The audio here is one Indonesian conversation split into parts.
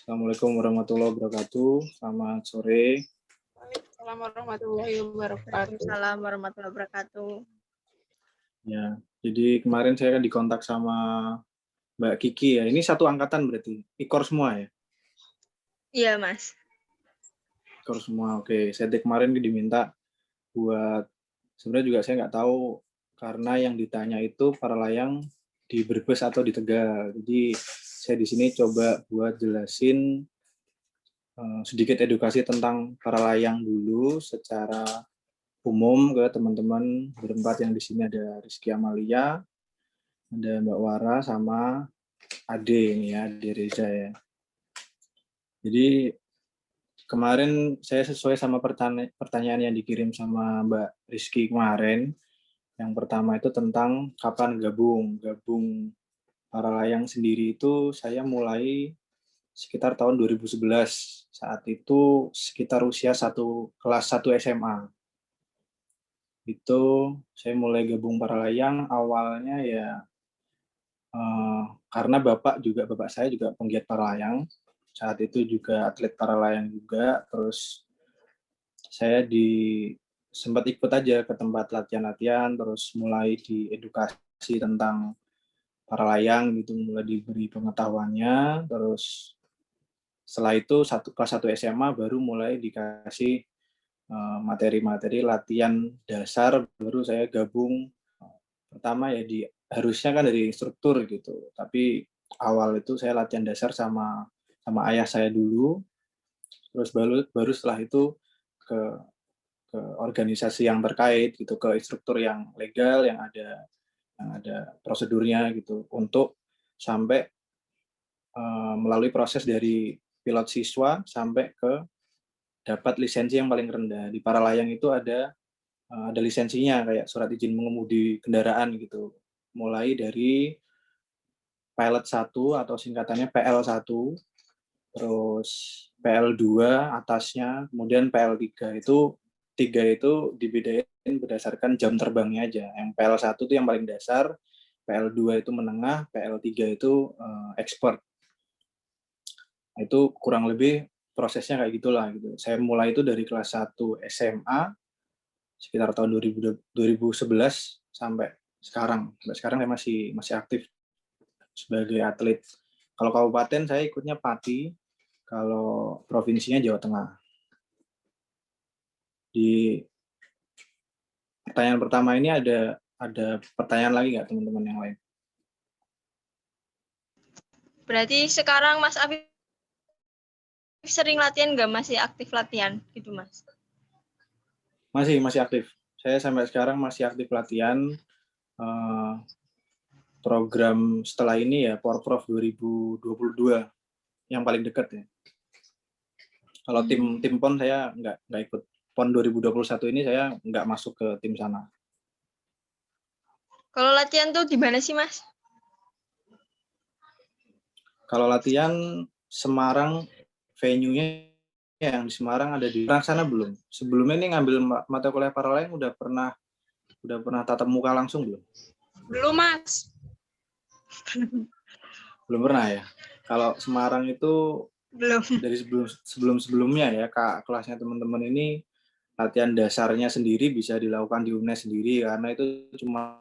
Assalamualaikum warahmatullahi wabarakatuh. Selamat sore. Assalamualaikum warahmatullahi wabarakatuh. Waalaikumsalam warahmatullahi wabarakatuh. Ya, jadi kemarin saya kan dikontak sama Mbak Kiki ya. Ini satu angkatan berarti. Ikor semua ya? Iya, Mas. Ikor semua. Oke, saya kemarin diminta buat sebenarnya juga saya nggak tahu karena yang ditanya itu para layang di Brebes atau di Tegal. Jadi saya di sini coba buat jelasin sedikit edukasi tentang para layang dulu secara umum ke teman-teman berempat yang di sini ada Rizky Amalia, ada Mbak Wara sama Ade ini ya, Ade Reza ya. Jadi kemarin saya sesuai sama pertanyaan yang dikirim sama Mbak Rizky kemarin. Yang pertama itu tentang kapan gabung para layang sendiri itu saya mulai sekitar tahun 2011. Saat itu sekitar usia kelas 1 SMA. Itu saya mulai gabung para layang awalnya ya karena bapak saya juga penggiat para layang. Saat itu juga atlet para layang juga. Terus saya sempat ikut aja ke tempat latihan-latihan, terus mulai diedukasi tentang para layang gitu, mulai diberi pengetahuannya. Terus setelah itu kelas 1 SMA baru mulai dikasih materi-materi latihan dasar, baru saya gabung. Pertama ya harusnya kan dari instruktur gitu, tapi awal itu saya latihan dasar sama ayah saya dulu, terus baru setelah itu ke organisasi yang terkait gitu, ke instruktur yang legal yang ada prosedurnya gitu untuk sampai melalui proses dari pilot siswa sampai ke dapat lisensi yang paling rendah. Di para layang itu ada lisensinya kayak surat izin mengemudi kendaraan gitu. Mulai dari pilot 1 atau singkatannya PL1, terus PL2 atasnya, kemudian PL3 itu dibedain berdasarkan jam terbangnya aja. Yang PL1 itu yang paling dasar, PL2 itu menengah, PL3 itu expert. Itu kurang lebih prosesnya kayak gitulah gitu. Saya mulai itu dari kelas 1 SMA sekitar tahun 2011 sampai sekarang. Sampai sekarang saya masih aktif sebagai atlet. Kalau kabupaten saya ikutnya Pati, kalau provinsinya Jawa Tengah. Di pertanyaan pertama ini ada pertanyaan lagi nggak teman-teman yang lain? Berarti sekarang Mas Afif sering latihan nggak, masih aktif latihan gitu, Mas? Masih aktif. Saya sampai sekarang masih aktif latihan. Program setelah ini ya Porprov 2022 yang paling dekat ya. Kalau tim PON saya nggak ikut. PON 2021 ini saya nggak masuk ke tim sana. Kalau latihan tuh di mana sih, Mas? Kalau latihan Semarang, venue-nya yang di Semarang ada di sana belum. Sebelumnya ini ngambil mata kuliah para layang udah pernah tatap muka langsung belum? Belum, Mas. Belum pernah ya. Kalau Semarang itu Belum. dari sebelumnya ya, Kak, kelasnya teman-teman ini latihan dasarnya sendiri bisa dilakukan di UNES sendiri karena itu cuma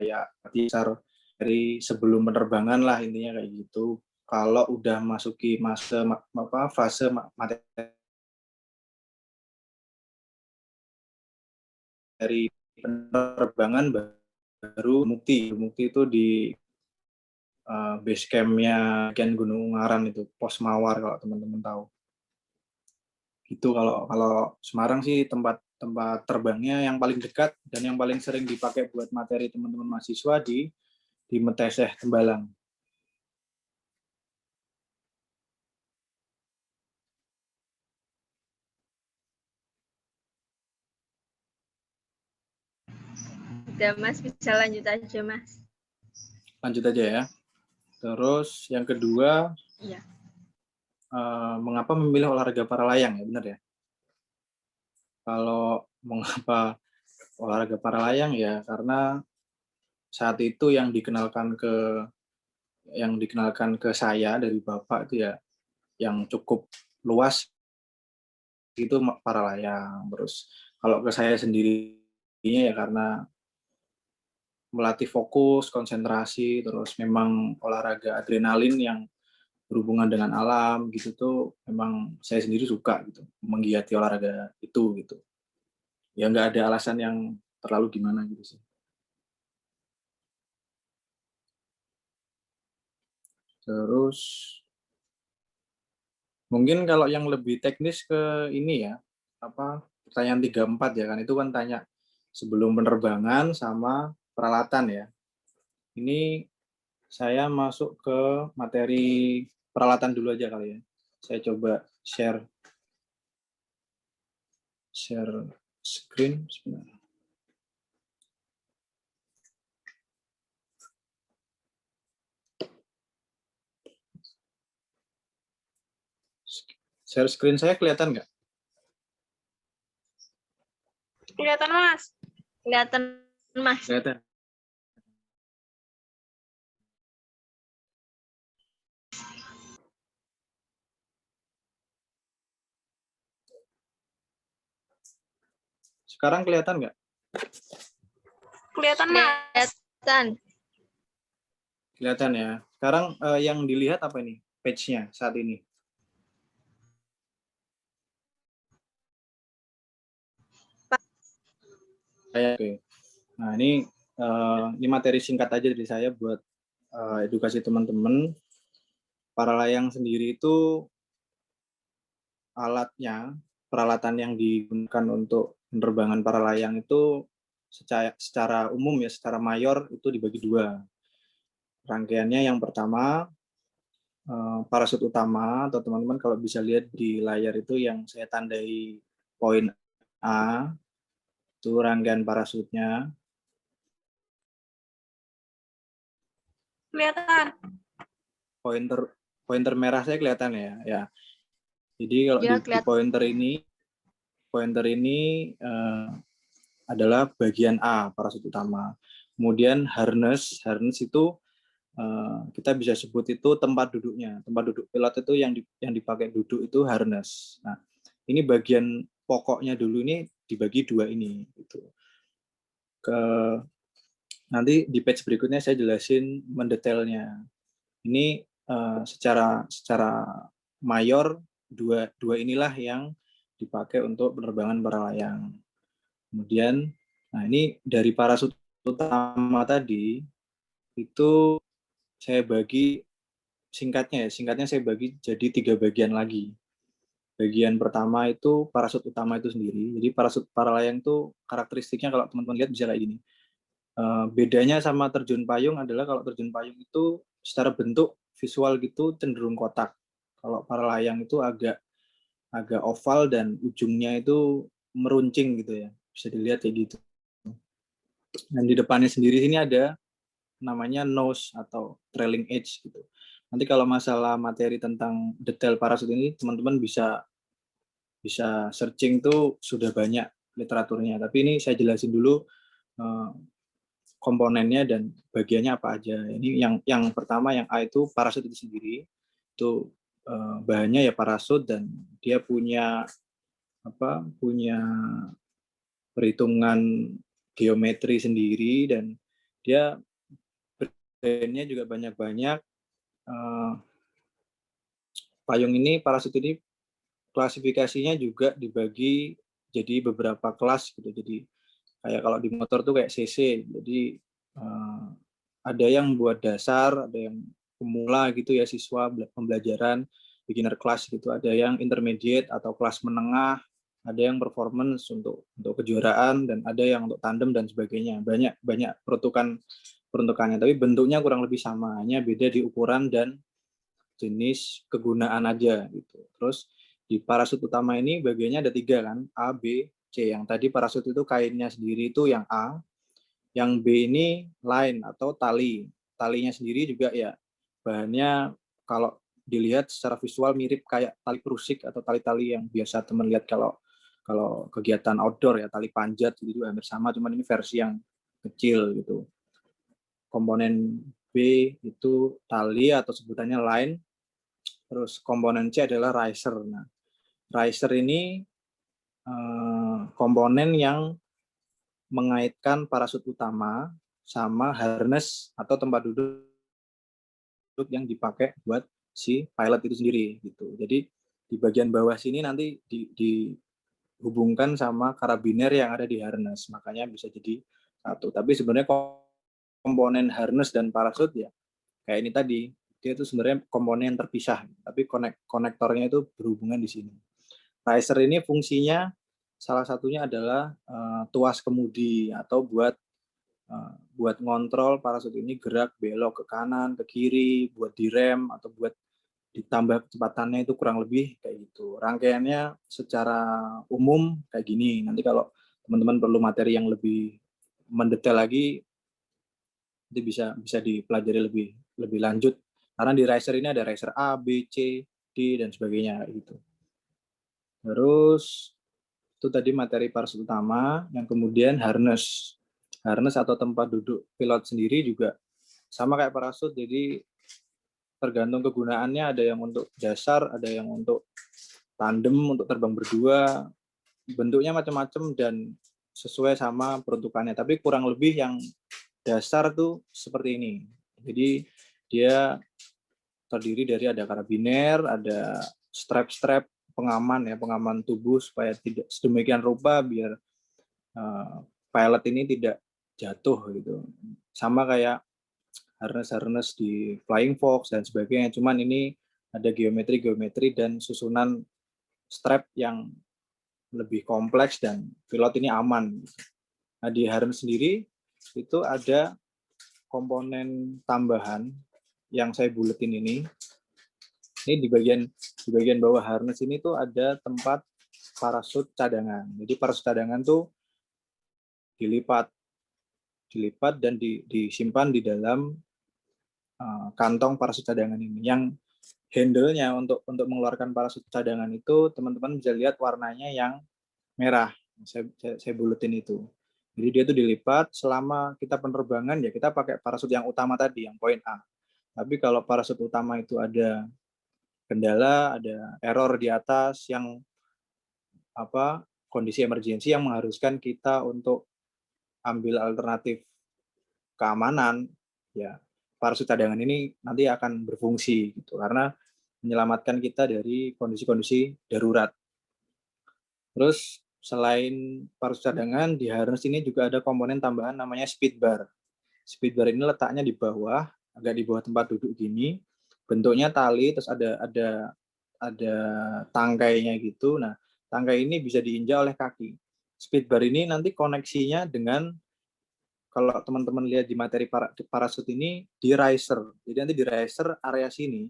kayak dasar dari sebelum penerbangan lah intinya kayak gitu. Kalau udah masuki fase materi penerbangan baru Mukti itu di base camp-nya Gunung Ungaran itu, Pos Mawar kalau teman-teman tahu. Gitu kalau Semarang sih tempat terbangnya yang paling dekat dan yang paling sering dipakai buat materi teman-teman mahasiswa di Meteseh Tembalang. Udah, Mas, bisa lanjut aja, Mas. Lanjut aja ya. Terus yang kedua, Iya. Mengapa memilih olahraga para layang ya, benar ya? Kalau mengapa olahraga para layang ya karena saat itu yang dikenalkan ke yang dikenalkan ke saya dari Bapak itu ya yang cukup luas itu para layang. Terus kalau ke saya sendirinya ya karena melatih fokus, konsentrasi, terus memang olahraga adrenalin yang berhubungan dengan alam gitu tuh memang saya sendiri suka gitu, menggiati olahraga itu gitu. Ya nggak ada alasan yang terlalu gimana gitu sih. Terus mungkin kalau yang lebih teknis ke ini ya, apa pertanyaan 34 ya kan itu kan tanya sebelum penerbangan sama peralatan ya. Ini saya masuk ke materi peralatan dulu aja kali ya. Saya coba share screen sebentar. Share screen saya kelihatan nggak? Kelihatan, Mas. Kelihatan, Mas. Kelihatan. Sekarang kelihatan nggak? Kelihatan, Mas. Kelihatan. Kelihatan ya. Sekarang yang dilihat apa ini? Page-nya saat ini. Oke. Nah, ini materi singkat aja dari saya buat edukasi teman-teman. Para layang sendiri itu alatnya, peralatan yang digunakan untuk penerbangan para layang itu secara umum ya, secara mayor itu dibagi dua. Rangkaiannya yang pertama parasut utama, atau teman-teman kalau bisa lihat di layar itu yang saya tandai poin A, itu rangkaian parasutnya. Kelihatan. Pointer merah saya kelihatan ya. Ya. Jadi kalau Ya, di pointer ini adalah bagian A, parasut utama. Kemudian harness itu kita bisa sebut itu tempat duduknya. Tempat duduk pilot itu yang dipakai duduk itu harness. Nah, ini bagian pokoknya dulu ini dibagi dua ini. Gitu. Nanti di page berikutnya saya jelasin mendetailnya. Ini secara mayor dua inilah yang dipakai untuk penerbangan para layang. Kemudian, nah ini dari parasut utama tadi itu saya bagi singkatnya saya bagi jadi 3 bagian lagi. Bagian pertama itu parasut utama itu sendiri. Jadi parasut para layang itu karakteristiknya kalau teman-teman lihat bisa kayak gini. Bedanya sama terjun payung adalah kalau terjun payung itu secara bentuk visual gitu cenderung kotak. Kalau para layang itu agak oval dan ujungnya itu meruncing gitu ya. Bisa dilihat kayak gitu. Dan di depannya sendiri sini ada namanya nose atau trailing edge gitu. Nanti kalau masalah materi tentang detail parasut ini teman-teman bisa searching tuh sudah banyak literaturnya. Tapi ini saya jelasin dulu komponennya dan bagiannya apa aja. Ini yang pertama yang A itu parasut itu sendiri. Itu bahannya ya parasut dan dia punya perhitungan geometri sendiri dan dia brandnya juga banyak-banyak. Payung ini, parasut ini klasifikasinya juga dibagi jadi beberapa kelas gitu. Jadi kayak kalau di motor tuh kayak CC. Jadi ada yang buat dasar, ada yang pemula gitu ya, siswa pembelajaran beginner class gitu, ada yang intermediate atau kelas menengah, ada yang performance untuk kejuaraan dan ada yang untuk tandem dan sebagainya. Banyak peruntukannya, tapi bentuknya kurang lebih sama, hanya beda di ukuran dan jenis kegunaan aja gitu. Terus di parasut utama ini bagiannya ada 3 kan, A, B, C. Yang tadi parasut itu kainnya sendiri itu yang A, yang B ini line atau tali. Talinya sendiri juga ya bahannya kalau dilihat secara visual mirip kayak tali perusik atau tali-tali yang biasa teman lihat kalau kegiatan outdoor ya, tali panjat gitu juga hampir sama, cuman ini versi yang kecil gitu. Komponen B itu tali atau sebutannya line. Terus komponen C adalah riser. Nah, riser ini komponen yang mengaitkan parasut utama sama harness atau tempat duduk yang dipakai buat si pilot itu sendiri gitu. Jadi di bagian bawah sini nanti dihubungkan sama karabiner yang ada di harness, makanya bisa jadi satu. Tapi sebenarnya komponen harness dan parasut ya kayak ini tadi, dia itu sebenarnya komponen yang terpisah, tapi konektornya itu berhubungan di sini. Riser ini fungsinya salah satunya adalah tuas kemudi atau buat ngontrol parasut ini gerak belok ke kanan, ke kiri, buat direm atau buat ditambah kecepatannya, itu kurang lebih kayak gitu. Rangkaiannya secara umum kayak gini. Nanti kalau teman-teman perlu materi yang lebih mendetail lagi, itu bisa dipelajari lebih lanjut. Karena di riser ini ada riser A, B, C, D dan sebagainya gitu. Terus itu tadi materi parasut utama, yang kemudian harness. Harness atau tempat duduk pilot sendiri juga sama kayak parasut, jadi tergantung kegunaannya, ada yang untuk dasar, ada yang untuk tandem, untuk terbang berdua, bentuknya macam-macam dan sesuai sama peruntukannya. Tapi kurang lebih yang dasar tuh seperti ini. Jadi dia terdiri dari ada karabiner, ada strap-strap pengaman ya, pengaman tubuh supaya tidak sedemikian rupa biar pilot ini tidak jatuh gitu. Sama kayak harness di Flying Fox dan sebagainya. Cuman ini ada geometri dan susunan strap yang lebih kompleks dan pilot ini aman. Nah, di harness sendiri itu ada komponen tambahan yang saya buletin ini. Ini di bagian bawah harness ini tuh ada tempat parasut cadangan. Jadi parasut cadangan tuh dilipat dan disimpan di dalam kantong parasut cadangan ini. Yang handle-nya untuk mengeluarkan parasut cadangan itu teman-teman bisa lihat warnanya yang merah. Saya buletin itu. Jadi dia itu dilipat, selama kita penerbangan ya kita pakai parasut yang utama tadi, yang poin A. Tapi kalau parasut utama itu ada kendala, ada error di atas yang kondisi emergensi yang mengharuskan kita untuk ambil alternatif keamanan, ya parasut cadangan ini nanti akan berfungsi gitu, karena menyelamatkan kita dari kondisi-kondisi darurat. Terus selain parasut cadangan, di harness ini juga ada komponen tambahan namanya speed bar. Speed bar ini letaknya di bawah, agak di bawah tempat duduk gini. Bentuknya tali, terus ada tangkainya gitu. Nah, tangkai ini bisa diinjak oleh kaki. Speed bar ini nanti koneksinya dengan, kalau teman-teman lihat di materi parasut ini, di riser. Jadi nanti di riser area sini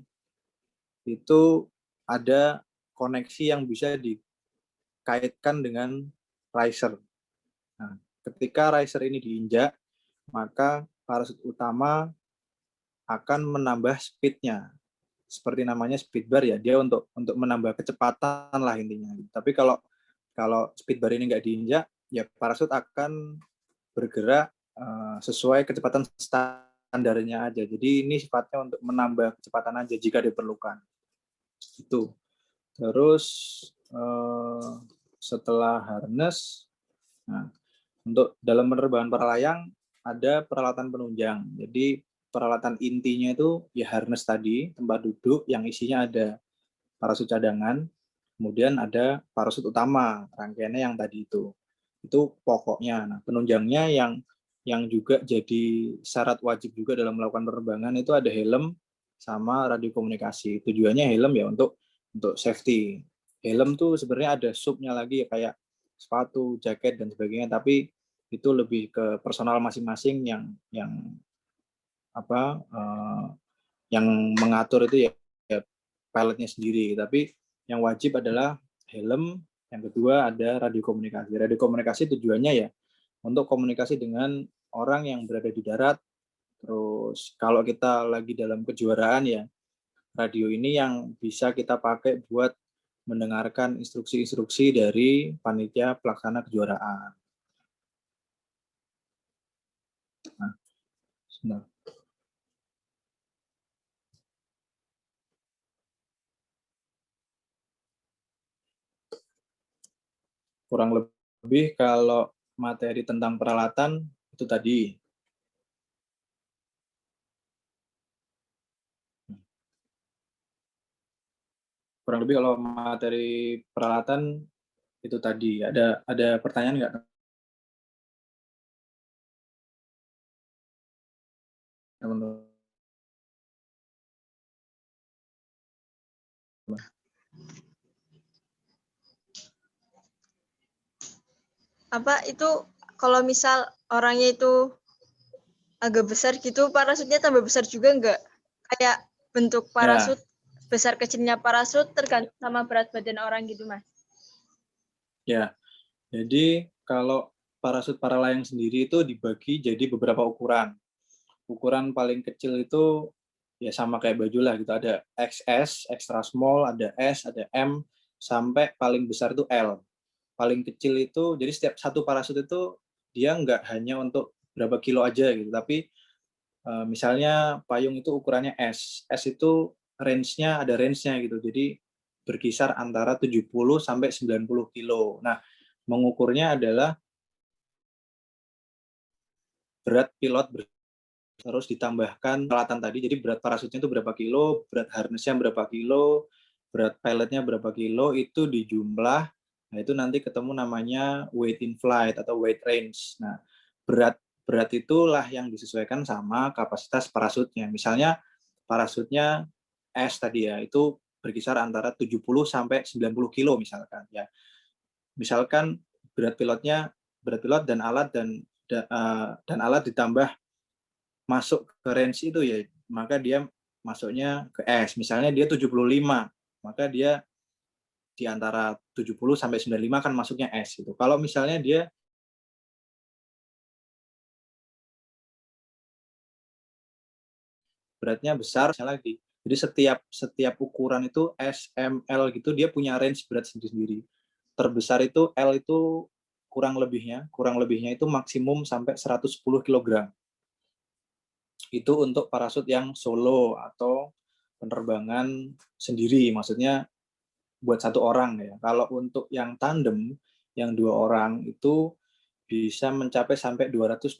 itu ada koneksi yang bisa dikaitkan dengan riser. Nah, ketika riser ini diinjak, maka parasut utama akan menambah speed-nya. Seperti namanya speed bar ya, dia untuk menambah kecepatan lah intinya. Tapi kalau speed bar ini nggak diinjak, ya parasut akan bergerak sesuai kecepatan standarnya aja. Jadi ini sifatnya untuk menambah kecepatan aja jika diperlukan. Itu. Terus setelah harness, nah, untuk dalam penerbangan para layang ada peralatan penunjang. Jadi peralatan intinya itu ya harness tadi, tempat duduk yang isinya ada parasut cadangan, kemudian ada parasut utama, rangkaiannya yang tadi itu. Itu pokoknya. Nah, penunjangnya yang juga jadi syarat wajib juga dalam melakukan penerbangan itu ada helm sama radio komunikasi. Tujuannya helm ya untuk safety. Helm tuh sebenarnya ada subnya lagi ya, kayak sepatu, jaket dan sebagainya, tapi itu lebih ke personal masing-masing yang yang mengatur itu ya pilotnya sendiri. Tapi yang wajib adalah helm, yang kedua ada radio komunikasi. Radio komunikasi tujuannya ya untuk komunikasi dengan orang yang berada di darat. Terus kalau kita lagi dalam kejuaraan ya, radio ini yang bisa kita pakai buat mendengarkan instruksi-instruksi dari panitia pelaksana kejuaraan. Nah, kurang lebih kalau materi tentang peralatan itu tadi. Kurang lebih kalau materi peralatan itu tadi. Ada pertanyaan nggak, teman-teman? Apa itu kalau misal orangnya itu agak besar gitu, parasutnya tambah besar juga nggak? Kayak bentuk parasut, besar kecilnya parasut tergantung sama berat badan orang gitu, Mas. Ya, jadi kalau parasut para layang sendiri itu dibagi jadi beberapa ukuran. Ukuran paling kecil itu ya sama kayak baju lah gitu. Ada XS, extra small, ada S, ada M, sampai paling besar itu L. Paling kecil itu, jadi setiap satu parasut itu dia nggak hanya untuk berapa kilo aja gitu, tapi misalnya payung itu ukurannya S. S itu ada range-nya gitu. Jadi berkisar antara 70 sampai 90 kilo. Nah, mengukurnya adalah berat pilot terus ditambahkan peralatan tadi. Jadi berat parasutnya itu berapa kilo, berat harness-nya berapa kilo, berat pilotnya berapa kilo, itu dijumlah. Nah, itu nanti ketemu namanya weight in flight atau weight range. Nah, berat berat itulah yang disesuaikan sama kapasitas parasutnya. Misalnya parasutnya S tadi ya, itu berkisar antara 70 sampai 90 kilo misalkan ya. Misalkan berat pilot dan alat ditambah masuk ke range itu ya, maka dia masuknya ke S. Misalnya dia 75, maka dia di antara 70 sampai 95 kan masuknya S gitu. Kalau misalnya dia beratnya besar misalnya lagi. Jadi setiap ukuran itu S, M, L gitu dia punya range berat sendiri-sendiri. Terbesar itu L itu kurang lebihnya itu maksimum sampai 110 kg. Itu untuk parasut yang solo atau penerbangan sendiri, maksudnya buat satu orang ya. Kalau untuk yang tandem, yang 2 orang itu bisa mencapai sampai 225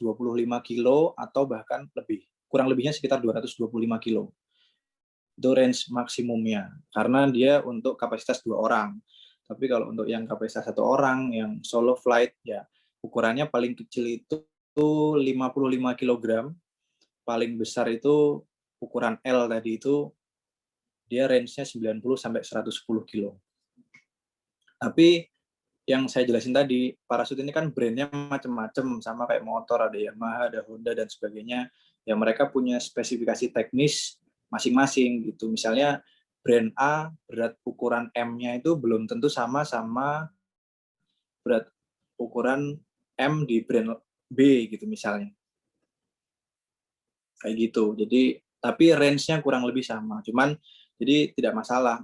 kilo atau bahkan lebih. Kurang lebihnya sekitar 225 kilo. Itu range maksimumnya. Karena dia untuk kapasitas 2 orang. Tapi kalau untuk yang kapasitas 1 orang, yang solo flight, ya ukurannya paling kecil itu 55 kg. Paling besar itu ukuran L tadi itu dia range-nya 90 sampai 110 kilo. Tapi yang saya jelasin tadi, parasut ini kan brandnya macam-macam, sama kayak motor, ada Yamaha, ada Honda, dan sebagainya. Yang mereka punya spesifikasi teknis masing-masing gitu. Misalnya brand A, berat ukuran M-nya itu belum tentu sama berat ukuran M di brand B gitu misalnya. Kayak gitu. Jadi, tapi range-nya kurang lebih sama. Cuman, jadi tidak masalah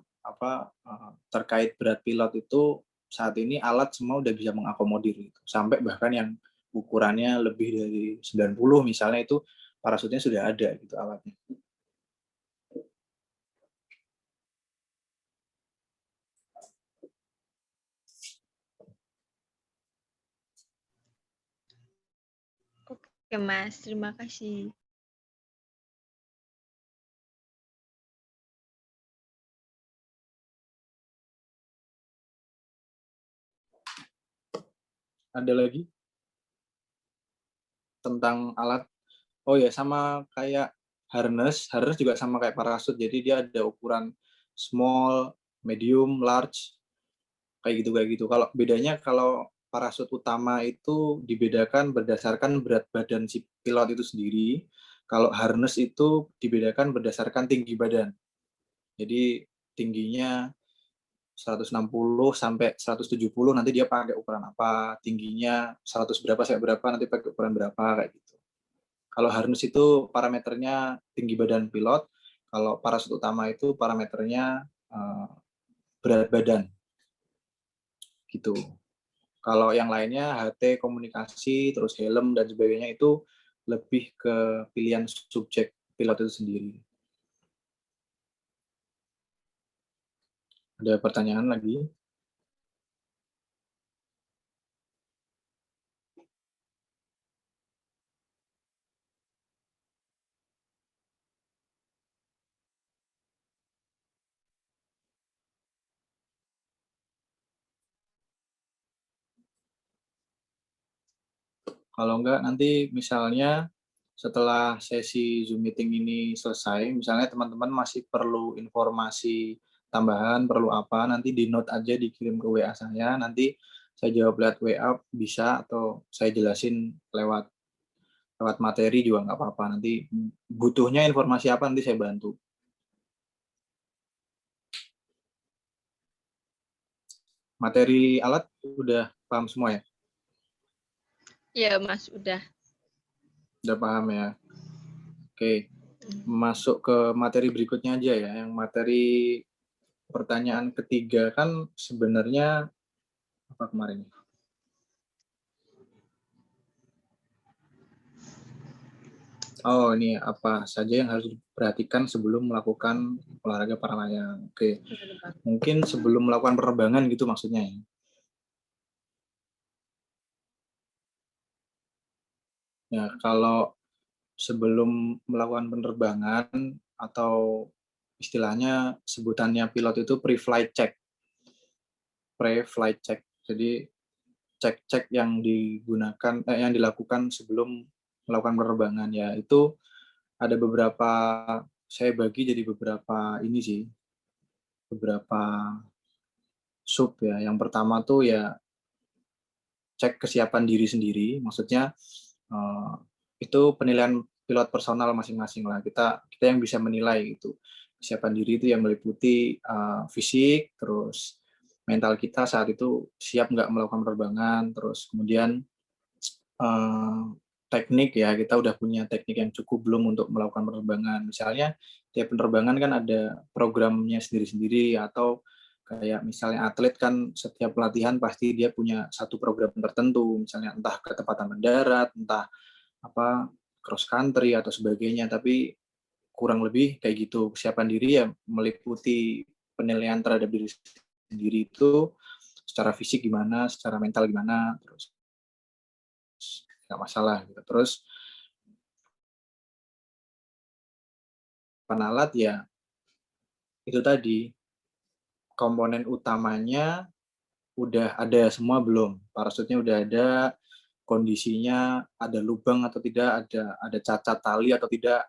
terkait berat pilot itu saat ini alat semua udah bisa mengakomodir gitu. Sampai bahkan yang ukurannya lebih dari 90 misalnya itu parasutnya sudah ada gitu alatnya. Oke, Mas. Terima kasih. Ada lagi tentang alat? Oh ya, sama kayak harness juga sama kayak parasut. Jadi dia ada ukuran small, medium, large, kayak gitu. Kalau bedanya, kalau parasut utama itu dibedakan berdasarkan berat badan si pilot itu sendiri. Kalau harness itu dibedakan berdasarkan tinggi badan. Jadi tingginya 160 sampai 170 nanti dia pakai ukuran apa, tingginya 100 berapa sampai berapa nanti pakai ukuran berapa, kayak gitu. Kalau harness itu parameternya tinggi badan pilot, kalau parasut utama itu parameternya berat badan gitu. Kalau yang lainnya HT, komunikasi, terus helm dan sebagainya itu lebih ke pilihan subjek pilot itu sendiri. Ada pertanyaan lagi? Kalau enggak nanti misalnya setelah sesi Zoom meeting ini selesai, misalnya teman-teman masih perlu informasi tambahan, perlu apa, nanti di note aja dikirim ke WA saya, nanti saya jawab lewat WA bisa, atau saya jelasin lewat lewat materi juga nggak apa-apa. Nanti butuhnya informasi apa nanti saya bantu. Materi alat udah paham semua ya? Iya, Mas, udah. Udah paham ya? Oke, masuk ke materi berikutnya aja ya. Yang materi pertanyaan ketiga kan sebenarnya apa kemarin? Oh, ini apa saja yang harus diperhatikan sebelum melakukan olahraga para layang. Oke, mungkin sebelum melakukan penerbangan gitu maksudnya ya. Ya, kalau sebelum melakukan penerbangan atau istilahnya sebutannya pilot itu pre-flight check. Pre-flight check. Jadi cek-cek yang digunakan yang dilakukan sebelum melakukan penerbangan ya. Itu ada beberapa, saya bagi jadi beberapa ini sih. Beberapa sub ya. Yang pertama tuh ya cek kesiapan diri sendiri, maksudnya itu penilaian pilot personal masing-masing lah. Kita yang bisa menilai itu. Kesiapan diri itu yang meliputi fisik, terus mental kita saat itu siap nggak melakukan penerbangan, terus kemudian teknik ya, kita udah punya teknik yang cukup belum untuk melakukan penerbangan. Misalnya tiap penerbangan kan ada programnya sendiri-sendiri, atau kayak misalnya atlet kan setiap pelatihan pasti dia punya satu program tertentu, misalnya entah kecepatan mendarat, entah apa cross country atau sebagainya, tapi kurang lebih kayak gitu. Kesiapan diri ya meliputi penilaian terhadap diri sendiri itu secara fisik gimana, secara mental gimana, terus nggak masalah gitu. Terus penalat ya itu tadi komponen utamanya udah ada semua belum? Parasutnya udah ada, kondisinya ada lubang atau tidak, ada cacat tali atau tidak,